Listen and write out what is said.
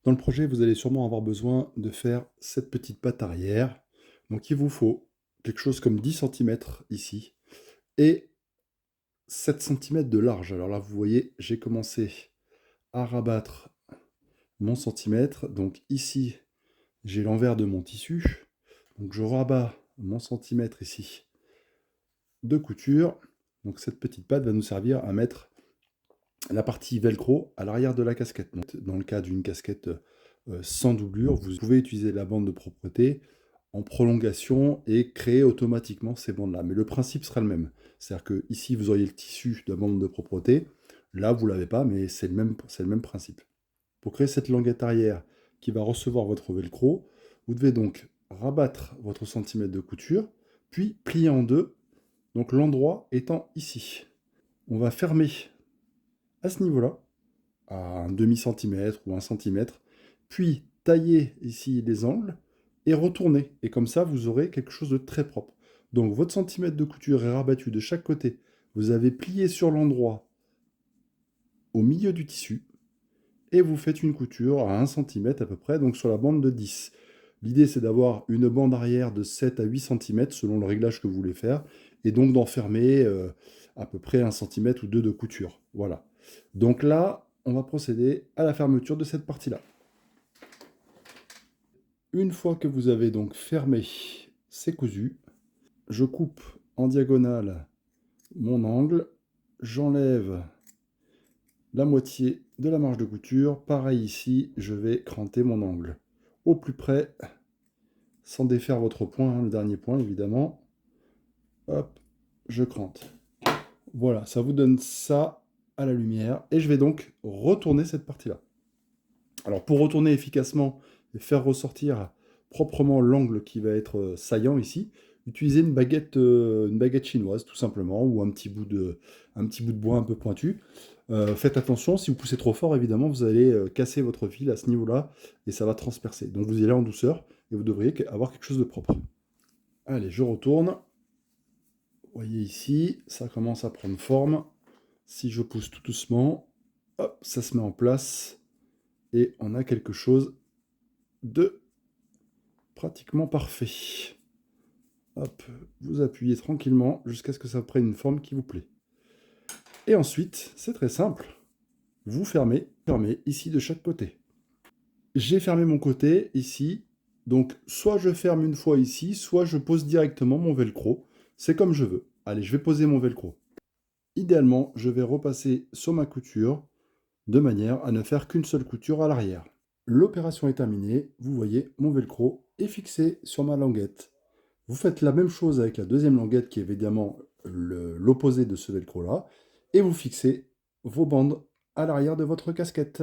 Dans le projet, vous allez sûrement avoir besoin de faire cette petite patte arrière. Donc il vous faut quelque chose comme 10 centimètres ici et 7 centimètres de large. Alors là, vous voyez, j'ai commencé à rabattre mon centimètre. Donc ici, j'ai l'envers de mon tissu. Donc je rabats mon centimètre ici de couture. Donc cette petite patte va nous servir à mettre la partie velcro à l'arrière de la casquette. Donc, dans le cas d'une casquette sans doublure, vous pouvez utiliser la bande de propreté en prolongation et créer automatiquement ces bandes-là. Mais le principe sera le même. C'est-à-dire que ici, vous auriez le tissu de la bande de propreté. Là, vous ne l'avez pas, mais c'est le même principe. Pour créer cette languette arrière qui va recevoir votre velcro, vous devez donc rabattre votre centimètre de couture, puis plier en deux, donc l'endroit étant ici. On va fermer à ce niveau-là, à un demi-centimètre ou un centimètre, puis tailler ici les angles et retourner. Et comme ça, vous aurez quelque chose de très propre. Donc votre centimètre de couture est rabattu de chaque côté. Vous avez plié sur l'endroit au milieu du tissu et vous faites une couture à 1 cm à peu près, donc sur la bande de 10. L'idée, c'est d'avoir une bande arrière de 7 à 8 cm selon le réglage que vous voulez faire, et donc d'enfermer à peu près 1 cm ou 2 de couture. Voilà. Donc là, on va procéder à la fermeture de cette partie-là. Une fois que vous avez donc fermé ces cousus, je coupe en diagonale mon angle, j'enlève la moitié de la marge de couture. Pareil ici, je vais cranter mon angle au plus près, sans défaire votre point, hein, le dernier point évidemment. Hop, je crante. Voilà, ça vous donne ça à la lumière. Et je vais donc retourner cette partie-là. Alors pour retourner efficacement et faire ressortir proprement l'angle qui va être saillant ici, utilisez une baguette chinoise tout simplement, ou un petit bout de bois un peu pointu. Faites attention, si vous poussez trop fort, évidemment, vous allez casser votre fil à ce niveau-là et ça va transpercer. Donc vous y allez en douceur et vous devriez avoir quelque chose de propre. Allez, je retourne. Vous voyez ici, ça commence à prendre forme. Si je pousse tout doucement, hop, ça se met en place et on a quelque chose de pratiquement parfait. Hop, vous appuyez tranquillement jusqu'à ce que ça prenne une forme qui vous plaît. Et ensuite, c'est très simple. Vous fermez ici de chaque côté. J'ai fermé mon côté ici, donc soit je ferme une fois ici, soit je pose directement mon velcro. C'est comme je veux. Allez, je vais poser mon velcro. Idéalement, je vais repasser sur ma couture de manière à ne faire qu'une seule couture à l'arrière. L'opération est terminée, vous voyez, mon velcro est fixé sur ma languette. Vous faites la même chose avec la deuxième languette qui est évidemment l'opposé de ce velcro là, et vous fixez vos bandes à l'arrière de votre casquette.